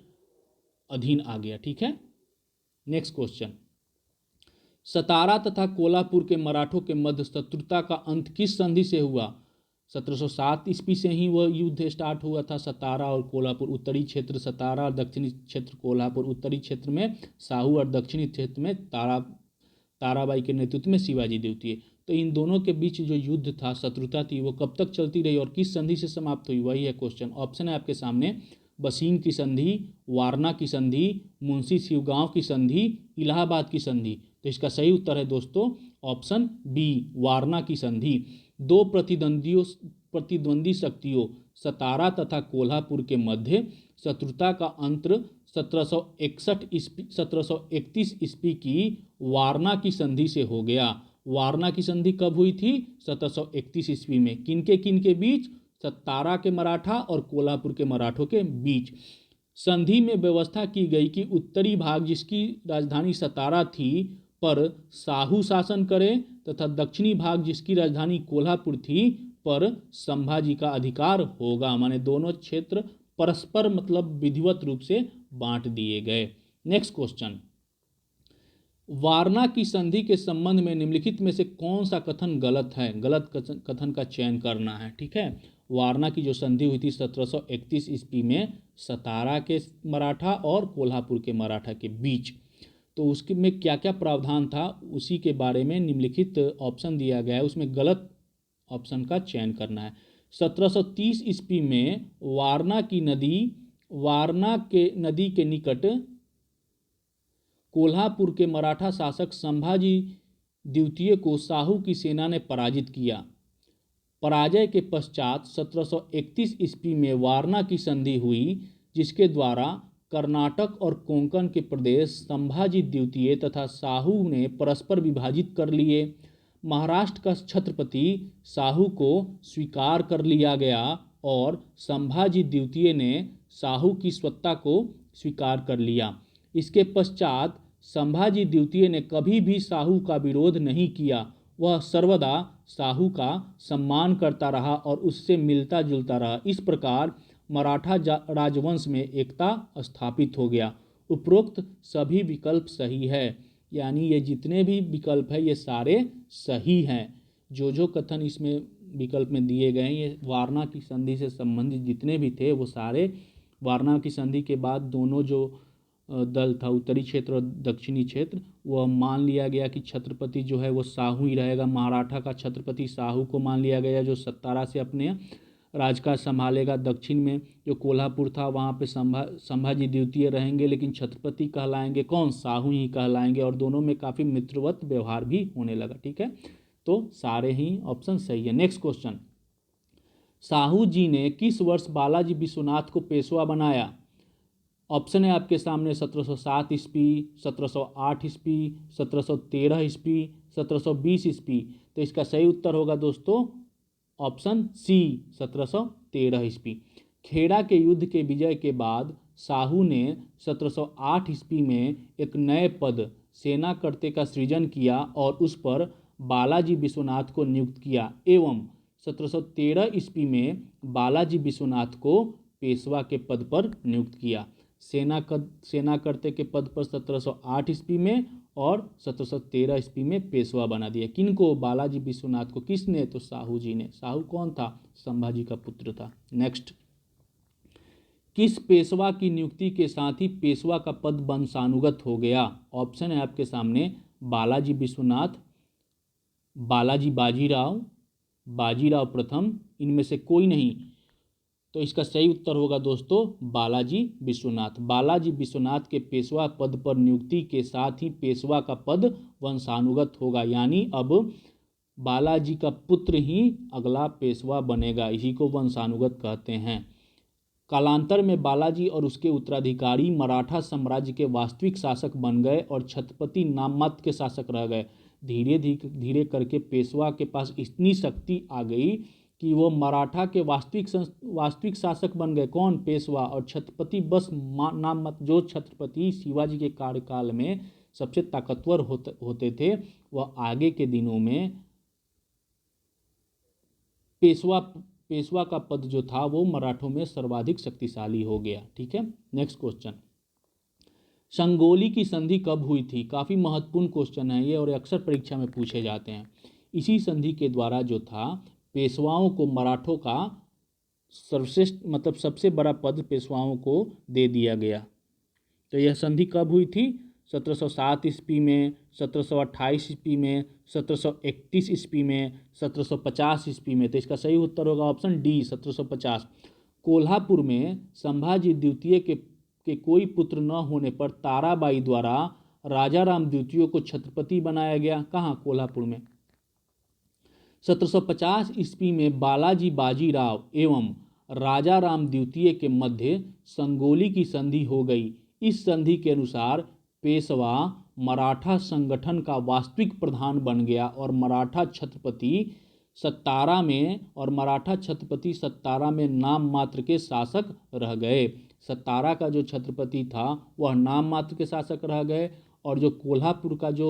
अधीन आ गया। ठीक है, नेक्स्ट क्वेश्चन, सतारा तथा कोल्हापुर के मराठों के मध्य शत्रुता का अंत किस संधि से हुआ? 1707 ईस्वी से ही वह युद्ध स्टार्ट हुआ था। सतारा और कोल्हापुर, उत्तरी क्षेत्र सतारा और दक्षिणी क्षेत्र कोल्हापुर। उत्तरी क्षेत्र में साहू और दक्षिणी क्षेत्र में ताराबाई के नेतृत्व में शिवाजी द्वितीय। तो इन दोनों के बीच जो युद्ध था, शत्रुता थी, वो कब तक चलती रही और किस संधि से समाप्त हुई, वही है क्वेश्चन। ऑप्शन है आपके सामने, बसीन की संधि, वारना की संधि, मुंशी शिवगांव की संधि, इलाहाबाद की संधि। तो इसका सही उत्तर है दोस्तों ऑप्शन बी, वारना की संधि। 2 प्रतिद्वंदी शक्तियों सतारा तथा कोल्हापुर के मध्य शत्रुता का अंत 1731 ईस्वी की वारना की संधि से हो गया। वारना की संधि कब हुई थी? 1731 ईस्वी में। किनके बीच? सतारा के मराठा और कोल्हापुर के मराठों के बीच। संधि में व्यवस्था की गई कि उत्तरी भाग जिसकी राजधानी सतारा थी पर साहू शासन करे तथा दक्षिणी भाग जिसकी राजधानी कोल्हापुर थी पर संभाजी का अधिकार होगा। माने दोनों क्षेत्र परस्पर मतलब विधिवत रूप से बांट दिए गए। नेक्स्ट क्वेश्चन, वारना की संधि के संबंध में निम्नलिखित में से कौन सा कथन गलत है? गलत कथन का चयन करना है। ठीक है, वारणा की जो संधि हुई थी 1731 ईस्वी में सतारा के मराठा और कोल्हापुर के मराठा के बीच। तो उसके में क्या क्या प्रावधान था उसी के बारे में निम्नलिखित ऑप्शन दिया गया है, उसमें गलत ऑप्शन का चयन करना है। 1730 ईस्वी में वारणा के नदी के निकट कोल्हापुर के मराठा शासक संभाजी द्वितीय को साहू की सेना ने पराजित किया। पराजय के पश्चात 1731 ईस्वी में वारणा की संधि हुई, जिसके द्वारा कर्नाटक और कोंकण के प्रदेश संभाजी द्वितीय तथा साहू ने परस्पर विभाजित कर लिए। महाराष्ट्र का छत्रपति साहू को स्वीकार कर लिया गया और संभाजी द्वितीय ने साहू की सत्ता को स्वीकार कर लिया। इसके पश्चात संभाजी द्वितीय ने कभी भी साहू का विरोध नहीं किया, वह सर्वदा साहू का सम्मान करता रहा और उससे मिलता जुलता रहा। इस प्रकार मराठा राजवंश में एकता स्थापित हो गया। उपरोक्त सभी विकल्प सही है, यानी ये जितने भी विकल्प है ये सारे सही हैं। जो कथन इसमें विकल्प में दिए गए हैं ये वारणा की संधि से संबंधित जितने भी थे वो सारे, वारणा की संधि के बाद दोनों जो दल था उत्तरी क्षेत्र और दक्षिणी क्षेत्र, वह मान लिया गया कि छत्रपति जो है वो साहू ही रहेगा। मराठा का छत्रपति साहू को मान लिया गया जो सतारा से अपने राजकाज संभालेगा। दक्षिण में जो कोल्हापुर था वहाँ पे संभाजी द्वितीय रहेंगे, लेकिन छत्रपति कहलाएंगे कौन, साहू ही कहलाएंगे। और दोनों में काफ़ी मित्रवत व्यवहार भी होने लगा। ठीक है, तो सारे ही ऑप्शन सही है। नेक्स्ट क्वेश्चन, साहू जी ने किस वर्ष बालाजी विश्वनाथ को पेशवा बनाया? ऑप्शन है आपके सामने 1707 ईस्वी, 1708 ईस्वी, 1713 ईस्वी, 1720 ईस्वी। तो इसका सही उत्तर होगा दोस्तों ऑप्शन सी 1713 ईस्वी। खेड़ा के युद्ध के विजय के बाद साहू ने 1708 ईस्वी में एक नए पद सेनाकर्ते का सृजन किया और उस पर बालाजी विश्वनाथ को नियुक्त किया एवं 1713 ईस्वी में बालाजी विश्वनाथ को पेशवा के पद पर नियुक्त किया। सेनाकर्ते के पद पर 1708 ईस्वी में और 1713 ईस्वी में पेशवा बना दिया। किनको? बालाजी विश्वनाथ को। किसने? तो साहू जी ने। साहू कौन था? संभाजी का पुत्र था। नेक्स्ट, किस पेशवा की नियुक्ति के साथ ही पेशवा का पद वंशानुगत हो गया? ऑप्शन है आपके सामने बालाजी विश्वनाथ, बालाजी बाजीराव, बाजीराव प्रथम, इनमें से कोई नहीं। तो इसका सही उत्तर होगा दोस्तों बालाजी विश्वनाथ। बालाजी विश्वनाथ के पेशवा पद पर नियुक्ति के साथ ही पेशवा का पद वंशानुगत होगा, यानी अब बालाजी का पुत्र ही अगला पेशवा बनेगा। इसी को वंशानुगत कहते हैं। कालांतर में बालाजी और उसके उत्तराधिकारी मराठा साम्राज्य के वास्तविक शासक बन गए और छत्रपति नाममात्र के शासक रह गए। धीरे धीरे करके पेशवा के पास इतनी शक्ति आ गई कि वो मराठा के वास्तविक शासक बन गए। कौन? पेशवा। और छत्रपति बस नाम मत। जो छत्रपति शिवाजी के कार्यकाल में सबसे ताकतवर होते थे वह आगे के दिनों में पेशवा का पद जो था वो मराठों में सर्वाधिक शक्तिशाली हो गया। ठीक है, नेक्स्ट क्वेश्चन, संगोली की संधि कब हुई थी? काफ़ी महत्वपूर्ण क्वेश्चन है ये और अक्सर परीक्षा में पूछे जाते हैं। इसी संधि के द्वारा जो था पेशवाओं को मराठों का सर्वश्रेष्ठ मतलब सबसे बड़ा पद पेशवाओं को दे दिया गया। तो यह संधि कब हुई थी? 1707 ईस्वी में, 1728 ईस्वी में, 1731 ईस्वी में, 1750 ईस्वी में। तो इसका सही उत्तर होगा ऑप्शन डी 1750। कोल्हापुर में संभाजी द्वितीय के कोई पुत्र न होने पर ताराबाई द्वारा राजा राम द्वितीय को छत्रपति बनाया गया। कहाँ? कोल्हापुर में। 1750 ईस्वी में बालाजी बाजीराव एवं राजा राम द्वितीय के मध्य संगोली की संधि हो गई। इस संधि के अनुसार पेशवा मराठा संगठन का वास्तविक प्रधान बन गया और मराठा छत्रपति सत्तारा में नाम मात्र के शासक रह गए। सत्तारा का जो छत्रपति था वह नाम मात्र के शासक रह गए और जो कोल्हापुर का जो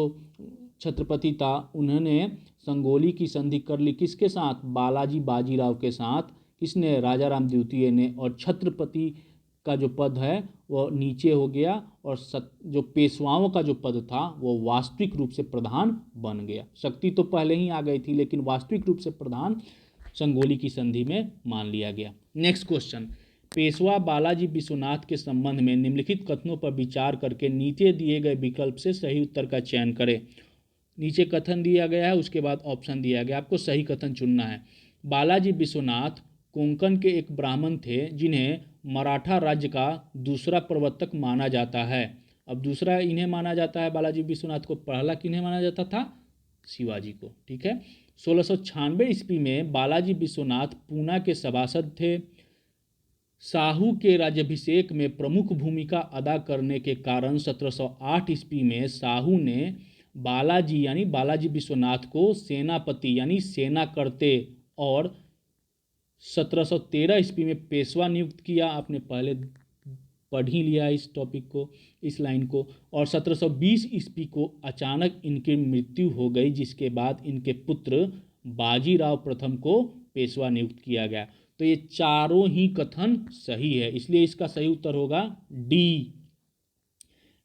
छत्रपति था उन्होंने संगोली की संधि कर ली। किसके साथ? बालाजी बाजीराव के साथ। किसने? राजा राम द्वितीय ने। और छत्रपति का जो पद है वो नीचे हो गया और जो पेशवाओं का जो पद था वो वास्तविक रूप से प्रधान बन गया। शक्ति तो पहले ही आ गई थी लेकिन वास्तविक रूप से प्रधान संगोली की संधि में मान लिया गया। नेक्स्ट क्वेश्चन, पेशवा बालाजी विश्वनाथ के संबंध में निम्नलिखित कथनों पर विचार करके नीचे दिए गए विकल्प से सही उत्तर का चयन करें। नीचे कथन दिया गया है, उसके बाद ऑप्शन दिया गया, आपको सही कथन चुनना है। बालाजी विश्वनाथ कोंकण के एक ब्राह्मण थे जिन्हें मराठा राज्य का दूसरा प्रवर्तक माना जाता है। अब दूसरा इन्हें माना जाता है बालाजी विश्वनाथ को, पहला किन्हें माना जाता था? शिवाजी को। ठीक है। 1696 ईस्वी में बालाजी विश्वनाथ पूना के सभासद थे। साहू के राज्याभिषेक में प्रमुख भूमिका अदा करने के कारण 1708 ईस्वी में साहू ने बालाजी यानी बालाजी विश्वनाथ को सेनापति यानी सेना करते और 1713 ईस्वी में पेशवा नियुक्त किया। आपने पहले पढ़ ही लिया इस टॉपिक को, इस लाइन को। और 1720 ईस्वी को अचानक इनकी मृत्यु हो गई, जिसके बाद इनके पुत्र बाजीराव प्रथम को पेशवा नियुक्त किया गया। तो ये चारों ही कथन सही है, इसलिए इसका सही उत्तर होगा डी।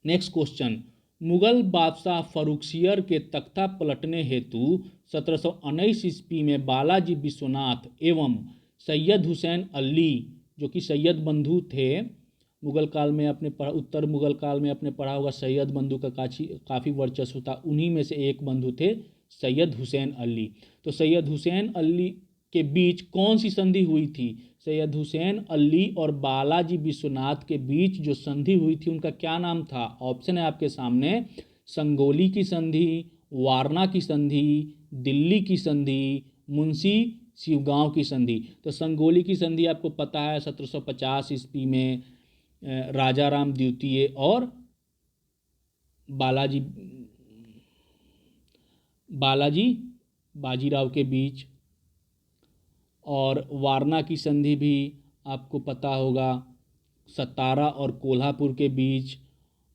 नेक्स्ट क्वेश्चन, मुगल बादशाह फर्रुखसियर के तख्ता पलटने हेतु 1719 ईस्वी में बालाजी विश्वनाथ एवं सैयद हुसैन अली, जो कि सैयद बंधु थे मुगल काल में, अपने उत्तर मुगल काल में अपने पढ़ा होगा, सैयद बंधु का काफ़ी वर्चस्व था। उन्हीं में से एक बंधु थे सैयद हुसैन अली। तो सैयद हुसैन अली के बीच कौन सी संधि हुई थी? सैयद हुसैन अली और बालाजी विश्वनाथ के बीच जो संधि हुई थी उनका क्या नाम था? ऑप्शन है आपके सामने, संगोली की संधि, वारना की संधि, दिल्ली की संधि, मुंशी शिवगांव की संधि। तो संगोली की संधि आपको पता है 1750 ईस्वी में राजा राम द्वितीय और बाजीराव के बीच, और वारना की संधि भी आपको पता होगा सतारा और कोल्हापुर के बीच।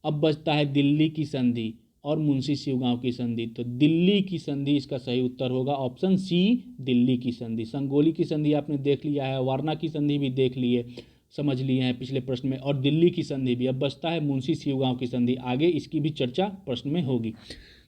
अब बचता है दिल्ली की संधि और मुंशी शिवगांव की संधि। तो दिल्ली की संधि इसका सही उत्तर होगा, ऑप्शन सी, दिल्ली की संधि। संगोली की संधि आपने देख लिया है, वारना की संधि भी देख लिए, समझ लिए हैं पिछले प्रश्न में, और दिल्ली की संधि भी। अब बचता है मुंशी शिवगांव की संधि, आगे इसकी भी चर्चा प्रश्न में होगी।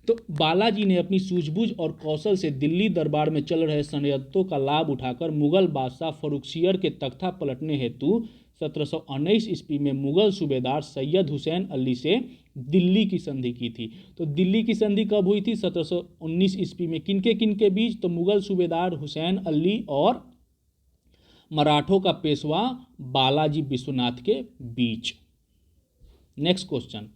तो बालाजी ने अपनी सूझबूझ और कौशल से दिल्ली दरबार में चल रहे षड्यंत्रों का लाभ उठाकर मुगल बादशाह फर्रुखसियर के तख्ता पलटने हेतु 1719 ईस्वी में मुगल सूबेदार सैयद हुसैन अली से दिल्ली की संधि की थी। तो दिल्ली की संधि कब हुई थी? 1719 ईस्वी में। किनके बीच? तो मुगल सूबेदार हुसैन अली और मराठों का पेशवा बालाजी विश्वनाथ के बीच। नेक्स्ट क्वेश्चन,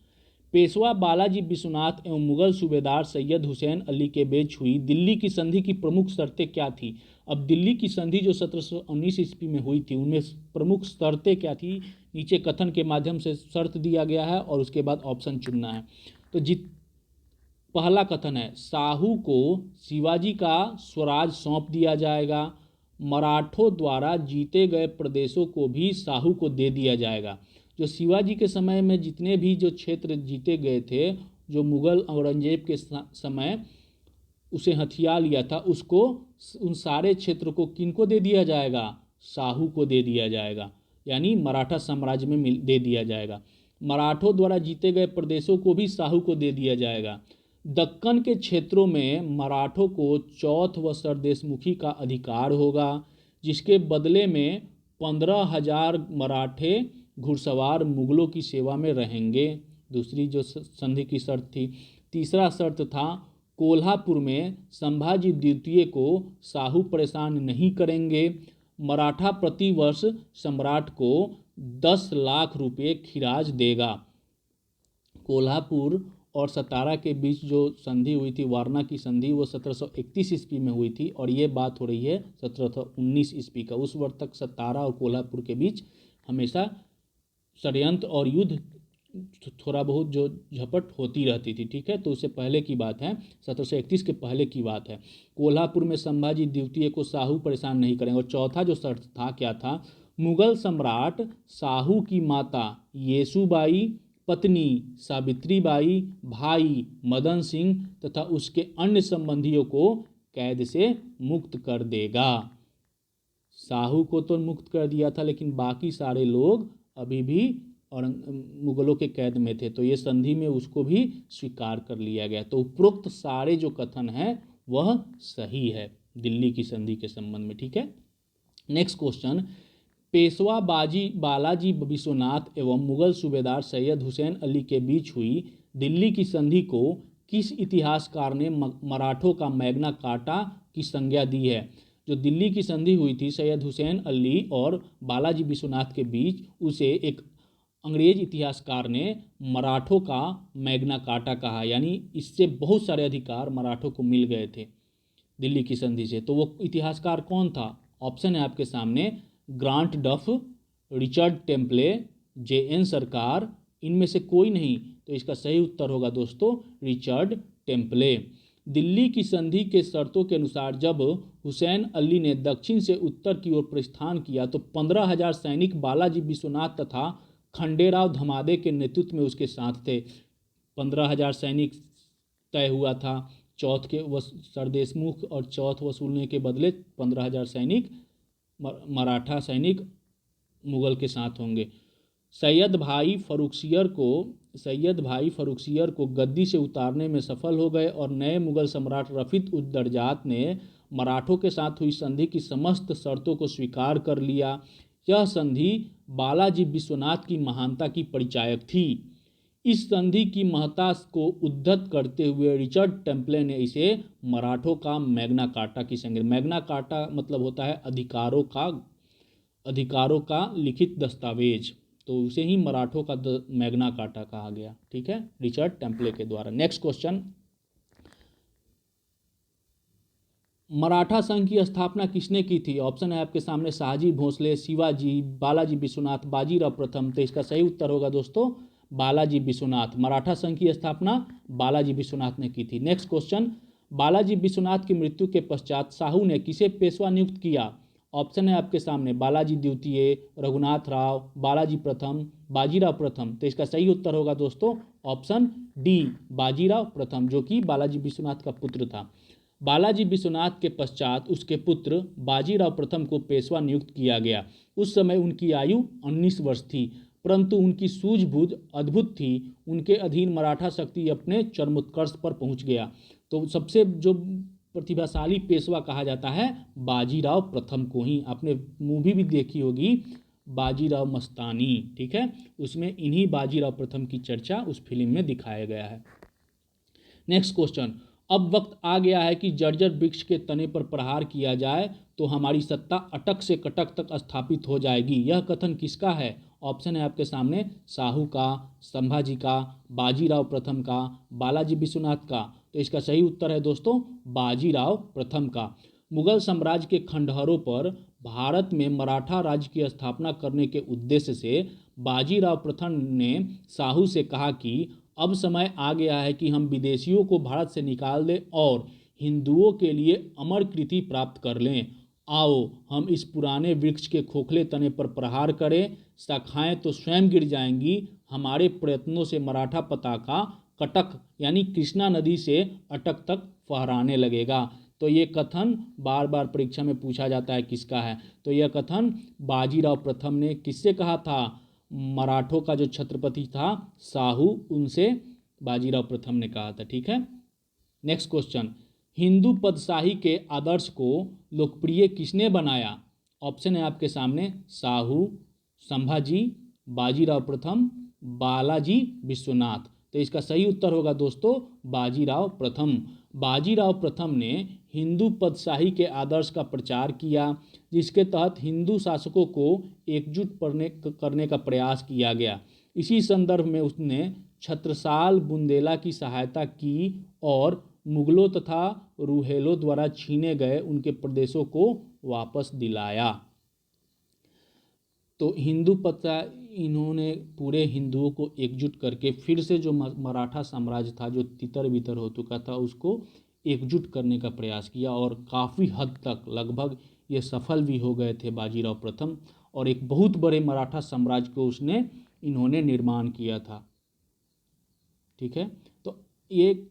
पेशवा बालाजी विश्वनाथ एवं मुगल सूबेदार सैयद हुसैन अली के बीच हुई दिल्ली की संधि की प्रमुख शर्तें क्या थी? अब दिल्ली की संधि जो 1719 ईस्वी में हुई थी उनमें प्रमुख शर्तें क्या थी? नीचे कथन के माध्यम से शर्त दिया गया है और उसके बाद ऑप्शन चुनना है। तो पहला कथन है, साहू को शिवाजी का स्वराज सौंप दिया जाएगा, मराठों द्वारा जीते गए प्रदेशों को भी साहू को दे दिया जाएगा। जो शिवाजी के समय में जितने भी जो क्षेत्र जीते गए थे, जो मुगल औरंगजेब के समय उसे हथिया लिया था, उसको उन सारे क्षेत्र को किनको दे दिया जाएगा? साहू को दे दिया जाएगा, यानी मराठा साम्राज्य में दे दिया जाएगा। मराठों द्वारा जीते गए प्रदेशों को भी साहू को दे दिया जाएगा। दक्कन के क्षेत्रों में मराठों को चौथ व सरदेशमुखी का अधिकार होगा, जिसके बदले में 15,000 मराठे घुड़सवार मुगलों की सेवा में रहेंगे। दूसरी जो संधि की शर्त थी। तीसरा शर्त था, कोल्हापुर में संभाजी द्वितीय को साहू परेशान नहीं करेंगे। मराठा प्रतिवर्ष सम्राट को 10 लाख रुपये खिराज देगा। कोल्हापुर और सतारा के बीच जो संधि हुई थी, वारना की संधि, वो 1731 ईस्वी में हुई थी, और ये बात हो रही है 1719 ईस्वी का। उस वर्ष तक सतारा और कोल्हापुर के बीच हमेशा षड्यंत्र और युद्ध थोड़ा बहुत जो झपट होती रहती थी। ठीक है, तो उससे पहले की बात है, 1731 के पहले की बात है। कोल्हापुर में संभाजी द्वितीय को साहू परेशान नहीं करेंगे। और चौथा जो शर्त था, क्या था? मुगल सम्राट साहू की माता येसुबाई, पत्नी सावित्रीबाई, भाई मदन सिंह तथा उसके अन्य संबंधियों को कैद से मुक्त कर देगा। साहू को तो मुक्त कर दिया था, लेकिन बाकी सारे लोग अभी भी और मुगलों के कैद में थे, तो ये संधि में उसको भी स्वीकार कर लिया गया। तो उपरोक्त सारे जो कथन हैं वह सही है। दिल्ली की संधि के संबंध में, ठीक है। नेक्स्ट क्वेश्चन, पेशवा बालाजी विश्वनाथ एवं मुगल सूबेदार सैयद हुसैन अली के बीच हुई दिल्ली की संधि को किस इतिहासकार ने मराठों का मैग्ना कार्टा की संज्ञा दी है? जो दिल्ली की संधि हुई थी सैयद हुसैन अली और बालाजी विश्वनाथ के बीच, उसे एक अंग्रेज इतिहासकार ने मराठों का मैग्ना कार्टा कहा, यानी इससे बहुत सारे अधिकार मराठों को मिल गए थे दिल्ली की संधि से। तो वो इतिहासकार कौन था? ऑप्शन है आपके सामने, ग्रांट डफ, रिचर्ड टेम्पले, जे.एन. सरकार, इनमें से कोई नहीं। तो इसका सही उत्तर होगा दोस्तों रिचर्ड टेम्पले। दिल्ली की संधि के शर्तों के अनुसार जब हुसैन अली ने दक्षिण से उत्तर की ओर प्रस्थान किया तो 15,000 सैनिक बालाजी विश्वनाथ तथा खंडेराव धमादे के नेतृत्व में उसके साथ थे। 15,000 सैनिक तय हुआ था, चौथ के सरदेशमुख और चौथ वसूलने के बदले 15,000 सैनिक मराठा सैनिक मुगल के साथ होंगे। सैयद भाई फरुखसियर को गद्दी से उतारने में सफल हो गए और नए मुगल सम्राट रफीत उद दरजात ने मराठों के साथ हुई संधि की समस्त शर्तों को स्वीकार कर लिया। यह संधि बालाजी विश्वनाथ की महानता की परिचायक थी। इस संधि की महत्ता को उद्धत करते हुए रिचर्ड टेम्पले ने इसे मराठों का मैग्ना कार्टा की संज्ञा। मैग्ना कार्टा मतलब होता है अधिकारों का लिखित दस्तावेज, तो उसे ही मराठों का मैग्ना कार्टा कहा गया, ठीक है, रिचर्ड टेम्पले के द्वारा। नेक्स्ट क्वेश्चन, मराठा संघ की स्थापना किसने की थी? ऑप्शन है आपके सामने, शाहजी भोसले, शिवाजी, बालाजी विश्वनाथ, बाजीराव प्रथम। तो इसका सही उत्तर होगा दोस्तों बालाजी विश्वनाथ। मराठा संघ की स्थापना बालाजी विश्वनाथ ने की थी। नेक्स्ट क्वेश्चन, बालाजी विश्वनाथ की मृत्यु के पश्चात शाहू ने किसे पेशवा नियुक्त किया? ऑप्शन है आपके सामने, बालाजी द्वितीय, रघुनाथ राव, बालाजी प्रथम, बाजीराव प्रथम। तो इसका सही उत्तर होगा दोस्तों ऑप्शन डी, बाजीराव प्रथम, जो कि बालाजी विश्वनाथ का पुत्र था। बालाजी विश्वनाथ के पश्चात उसके पुत्र बाजीराव प्रथम को पेशवा नियुक्त किया गया। उस समय उनकी आयु 19 वर्ष थी, परंतु उनकी सूझबूझ अद्भुत थी। उनके अधीन मराठा शक्ति अपने चरमोत्कर्ष पर पहुंच गया। तो सबसे जो प्रतिभाशाली पेशवा कहा जाता है बाजीराव प्रथम को ही। आपने मूवी भी देखी होगी बाजीराव मस्तानी, ठीक है, उसमें इन्हीं बाजीराव प्रथम की चर्चा उस फिल्म में दिखाया गया है। नेक्स्ट क्वेश्चन, अब वक्त आ गया है कि जर्जर वृक्ष के तने पर प्रहार किया जाए तो हमारी सत्ता अटक से कटक तक स्थापित हो जाएगी। यह कथन किसका है? ऑप्शन है आपके सामने, शाहू का, संभाजी का, बाजीराव प्रथम का, बालाजी विश्वनाथ का। तो इसका सही उत्तर है दोस्तों बाजीराव प्रथम का। मुगल साम्राज्य के खंडहरों पर भारत में मराठा राज्य की स्थापना करने के उद्देश्य से बाजीराव प्रथम ने शाहू से कहा कि अब समय आ गया है कि हम विदेशियों को भारत से निकाल दें और हिंदुओं के लिए अमर कृति प्राप्त कर लें। आओ हम इस पुराने वृक्ष के खोखले तने पर प्रहार करें, शाखाएं तो स्वयं गिर जाएंगी। हमारे प्रयत्नों से मराठा पताका कटक यानी कृष्णा नदी से अटक तक फहराने लगेगा। तो ये कथन बार बार परीक्षा में पूछा जाता है किसका है? तो यह कथन बाजीराव प्रथम ने किससे कहा था? मराठों का जो छत्रपति था शाहू, उनसे बाजीराव प्रथम ने कहा था, ठीक है। नेक्स्ट क्वेश्चन, हिंदू पदशाही के आदर्श को लोकप्रिय किसने बनाया? ऑप्शन है आपके सामने, शाहू, संभाजी, बाजीराव प्रथम, बालाजी विश्वनाथ। तो इसका सही उत्तर होगा दोस्तों बाजीराव प्रथम। बाजीराव प्रथम ने हिंदू पदशाही के आदर्श का प्रचार किया, जिसके तहत हिंदू शासकों को एकजुट करने का प्रयास किया गया। इसी संदर्भ में उसने छत्रसाल बुंदेला की सहायता की और मुगलों तथा रूहेलों द्वारा छीने गए उनके प्रदेशों को वापस दिलाया। तो हिंदू पदशाह, इन्होंने पूरे हिंदुओं को एकजुट करके फिर से जो मराठा साम्राज्य था जो तितर बितर हो चुका था उसको एकजुट करने का प्रयास किया और काफ़ी हद तक लगभग ये सफल भी हो गए थे बाजीराव प्रथम, और एक बहुत बड़े मराठा साम्राज्य को इन्होंने निर्माण किया था, ठीक है। तो ये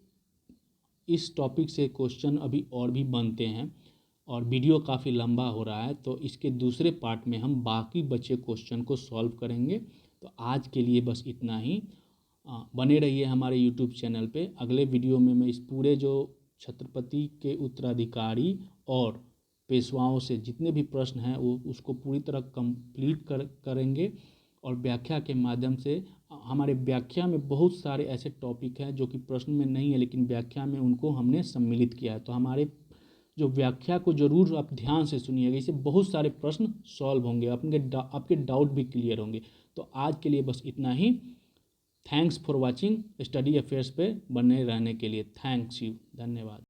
इस टॉपिक से क्वेश्चन अभी और भी बनते हैं और वीडियो काफ़ी लंबा हो रहा है, तो इसके दूसरे पार्ट में हम बाकी बचे क्वेश्चन को सॉल्व करेंगे। तो आज के लिए बस इतना ही। बने रहिए हमारे यूट्यूब चैनल पे। अगले वीडियो में मैं इस पूरे जो छत्रपति के उत्तराधिकारी और पेशवाओं से जितने भी प्रश्न हैं वो उसको पूरी तरह कंप्लीट करेंगे। और व्याख्या के माध्यम से हमारे व्याख्या में बहुत सारे ऐसे टॉपिक हैं जो कि प्रश्न में नहीं है, लेकिन व्याख्या में उनको हमने सम्मिलित किया है। तो हमारे जो व्याख्या को जरूर आप ध्यान से सुनिएगा, इससे बहुत सारे प्रश्न सॉल्व होंगे, आपके डाउट भी क्लियर होंगे। तो आज के लिए बस इतना ही। Thanks for watching. Study affairs पे बने रहने के लिए थैंक्स यू, धन्यवाद।